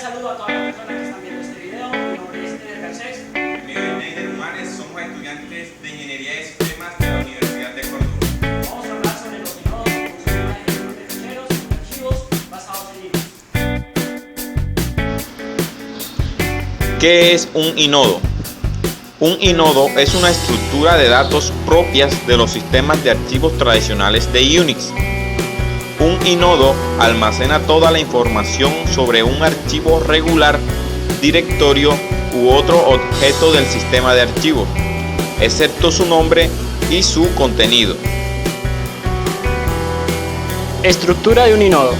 saludo a todas las personas que están viendo este video. Mi nombre es Eder Garcés. Mi nombre es Neider Humanes, somos estudiantes de Ingeniería de Sistemas de la Universidad de Córdoba. Vamos a hablar sobre los inodos, funcionan en gestión de ficheros y archivos basados en Linux. ¿Qué es un inodo? Un inodo es una estructura de datos propias de los sistemas de archivos tradicionales de Unix. Un inodo almacena toda la información sobre un archivo regular, directorio u otro objeto del sistema de archivos, excepto su nombre y su contenido. Estructura de un inodo.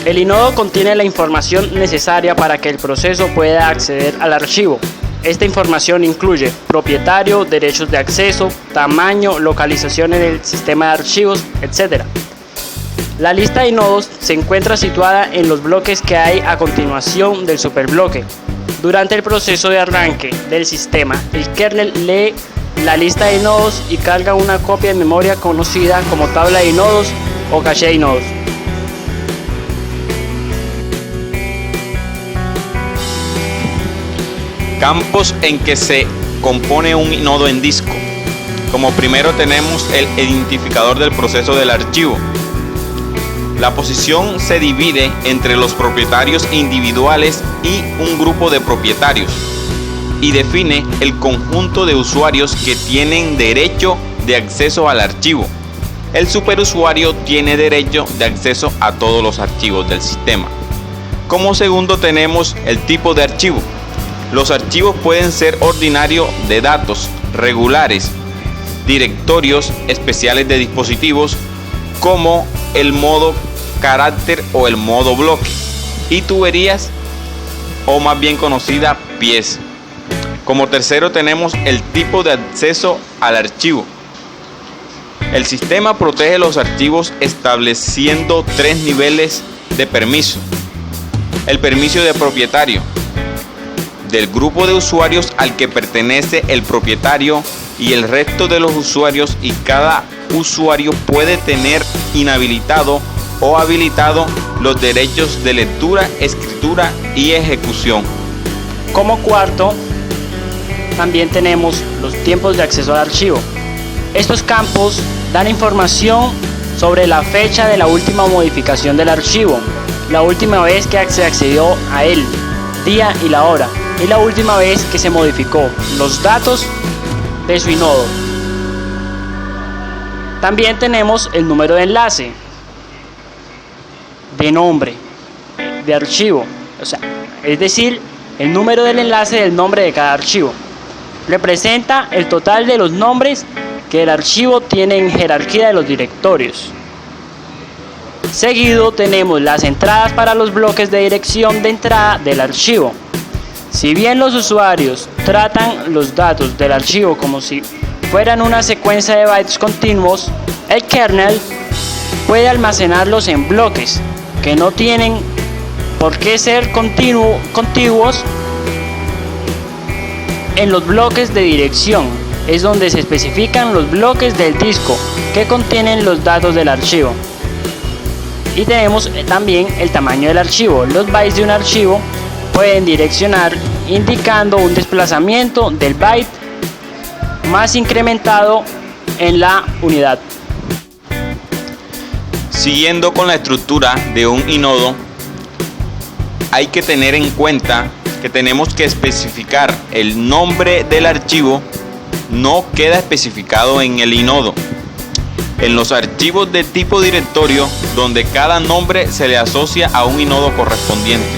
El inodo contiene la información necesaria para que el proceso pueda acceder al archivo. Esta información incluye propietario, derechos de acceso, tamaño, localización en el sistema de archivos, etc. La lista de inodos se encuentra situada en los bloques que hay a continuación del superbloque. Durante el proceso de arranque del sistema, el kernel lee la lista de inodos y carga una copia de memoria conocida como tabla de inodos o caché de inodos. Campos en que se compone un inodo en disco. Como primero tenemos el identificador del proceso del archivo. La posición se divide entre los propietarios individuales y un grupo de propietarios y define el conjunto de usuarios que tienen derecho de acceso al archivo. El superusuario tiene derecho de acceso a todos los archivos del sistema. Como segundo tenemos el tipo de archivo. Los archivos pueden ser ordinarios de datos, regulares, directorios especiales de dispositivos, como el modo carácter o el modo bloque, y tuberías, o más bien conocida pies. Como tercero tenemos el tipo de acceso al archivo. El sistema protege los archivos estableciendo 3 niveles de permiso. El permiso de propietario, del grupo de usuarios al que pertenece el propietario y el resto de los usuarios, y cada usuario puede tener inhabilitado o habilitado los derechos de lectura, escritura y ejecución. Como cuarto, también tenemos los tiempos de acceso al archivo. Estos campos dan información sobre la fecha de la última modificación del archivo, la última vez que se accedió a él, día y la hora, y la última vez que se modificó los datos de su inodo. También tenemos el número de enlace, de nombre, de archivo, es decir, el número del enlace del nombre de cada archivo. Representa el total de los nombres que el archivo tiene en jerarquía de los directorios. Seguido tenemos las entradas para los bloques de dirección de entrada del archivo. Si bien los usuarios tratan los datos del archivo como si fueran una secuencia de bytes continuos, el kernel puede almacenarlos en bloques que no tienen por qué ser contiguos. En los bloques de dirección es donde se especifican los bloques del disco que contienen los datos del archivo. Y tenemos también el tamaño del archivo. Los bytes de un archivo pueden direccionar indicando un desplazamiento del byte más incrementado en la unidad. Siguiendo con la estructura de un inodo, hay que tener en cuenta que tenemos que especificar el nombre del archivo. No queda especificado en el inodo. En los archivos de tipo directorio, donde cada nombre se le asocia a un inodo correspondiente.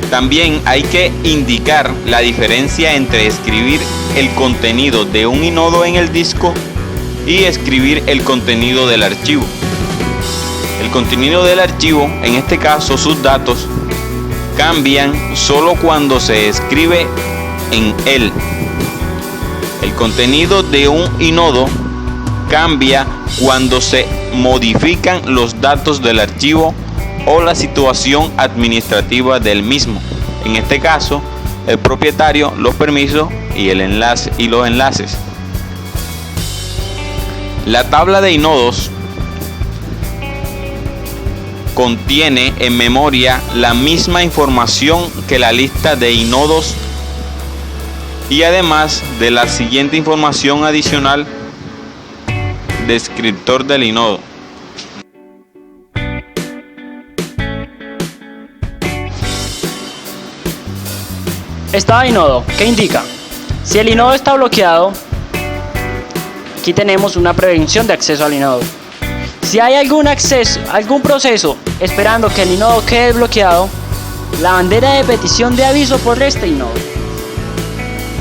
También hay que indicar la diferencia entre escribir el contenido de un inodo en el disco y escribir el contenido del archivo. El contenido del archivo, en este caso sus datos, cambian solo cuando se escribe en él. El contenido de un inodo cambia cuando se modifican los datos del archivo o la situación administrativa del mismo. En este caso, el propietario, los permisos y los enlaces. La tabla de inodos contiene en memoria la misma información que la lista de inodos y además de la siguiente información adicional: descriptor del inodo. Estado de inodo, ¿qué indica? Si el inodo está bloqueado, aquí tenemos una prevención de acceso al inodo. Si hay algún proceso esperando que el inodo quede bloqueado, la bandera de petición de aviso por este inodo.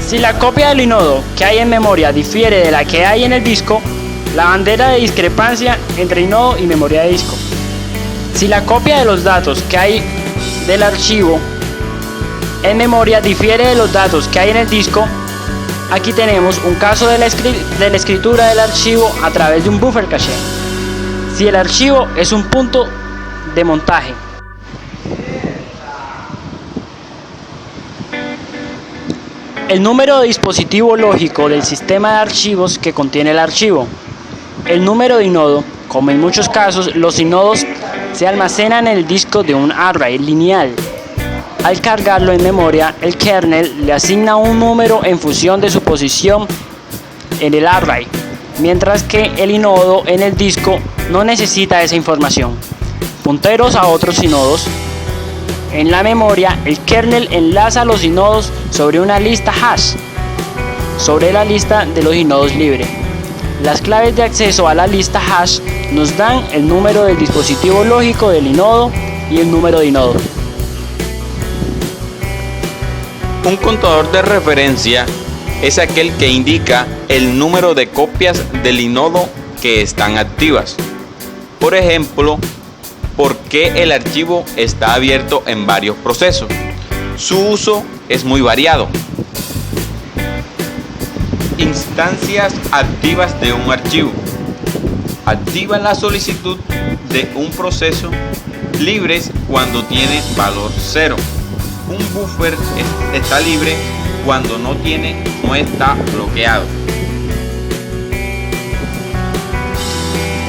Si la copia del inodo que hay en memoria difiere de la que hay en el disco, la bandera de discrepancia entre inodo y memoria de disco. Si la copia de los datos que hay del archivo en memoria difiere de los datos que hay en el disco, aquí tenemos un caso de la escritura del archivo a través de un buffer caché. Si el archivo es un punto de montaje. El número de dispositivo lógico del sistema de archivos que contiene el archivo. El número de inodo. Como en muchos casos, los inodos se almacenan en el disco de un array lineal. Al cargarlo en memoria, el kernel le asigna un número en función de su posición en el array, mientras que el inodo en el disco no necesita esa información. Punteros a otros inodos. En la memoria, el kernel enlaza los inodos sobre una lista hash, sobre la lista de los inodos libre. Las claves de acceso a la lista hash nos dan el número del dispositivo lógico del inodo y el número de inodo. Un contador de referencia es aquel que indica el número de copias del inodo que están activas. Por ejemplo, por qué el archivo está abierto en varios procesos. Su uso es muy variado. Instancias activas de un archivo. Activa la solicitud de un proceso libres cuando tiene valor 0. Un buffer está libre cuando no está bloqueado.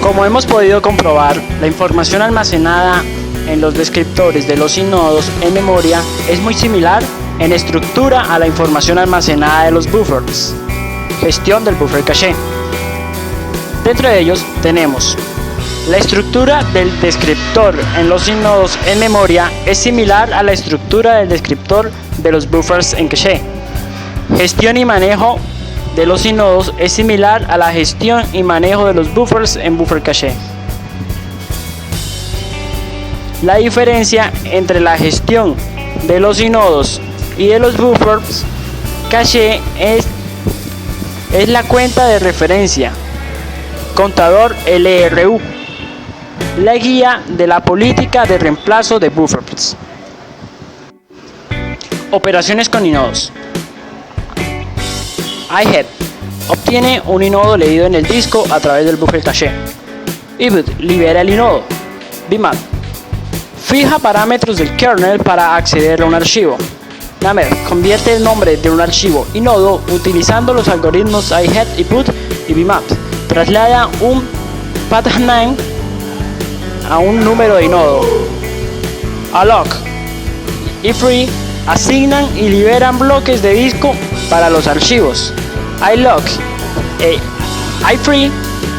Como hemos podido comprobar, la información almacenada en los descriptores de los inodos en memoria es muy similar en estructura a la información almacenada de los buffers. Gestión del buffer caché. Dentro de ellos tenemos la estructura del descriptor en los inodos en memoria es similar a la estructura del descriptor de los buffers en caché. Gestión y manejo de los inodos es similar a la gestión y manejo de los buffers en buffer caché. La diferencia entre la gestión de los inodos y de los buffers caché es la cuenta de referencia, contador LRU, la guía de la política de reemplazo de buffers. Operaciones con inodos. iHead obtiene un inodo leído en el disco a través del buffer caché. ibut libera el inodo. bmap fija parámetros del kernel para acceder a un archivo. Namer convierte el nombre de un archivo inodo utilizando los algoritmos iHead, ibut y bmap. Traslada un path name a un número de inodo. alloc y free asignan y liberan bloques de disco para los archivos. iLock e iFree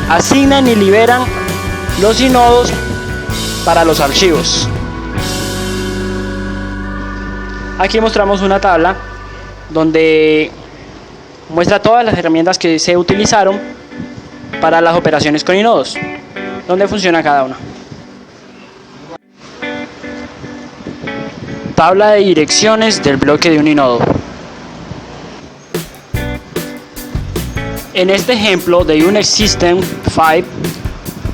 asignan y liberan los inodos para los archivos. Aquí mostramos una tabla donde muestra todas las herramientas que se utilizaron para las operaciones con inodos, donde funciona cada una. Tabla de direcciones del bloque de un inodo. En este ejemplo de Unix System 5,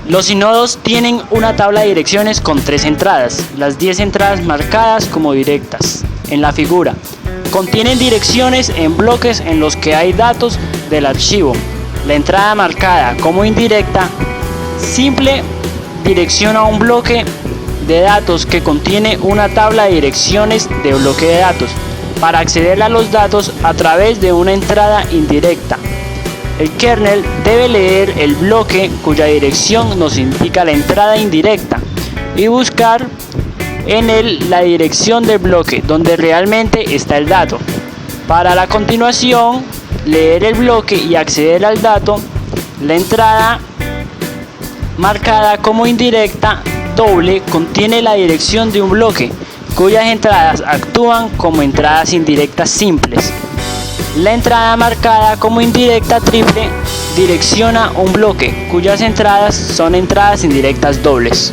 los inodos tienen una tabla de direcciones con 3 entradas, las 10 entradas marcadas como directas en la figura. Contienen direcciones en bloques en los que hay datos del archivo. La entrada marcada como indirecta simple direcciona un bloque de datos que contiene una tabla de direcciones de bloque de datos para acceder a los datos a través de una entrada indirecta. El kernel debe leer el bloque cuya dirección nos indica la entrada indirecta y buscar en él la dirección del bloque donde realmente está el dato. Para la continuación, leer el bloque y acceder al dato, la entrada marcada como indirecta doble contiene la dirección de un bloque, cuyas entradas actúan como entradas indirectas simples. La entrada marcada como indirecta triple direcciona un bloque, cuyas entradas son entradas indirectas dobles.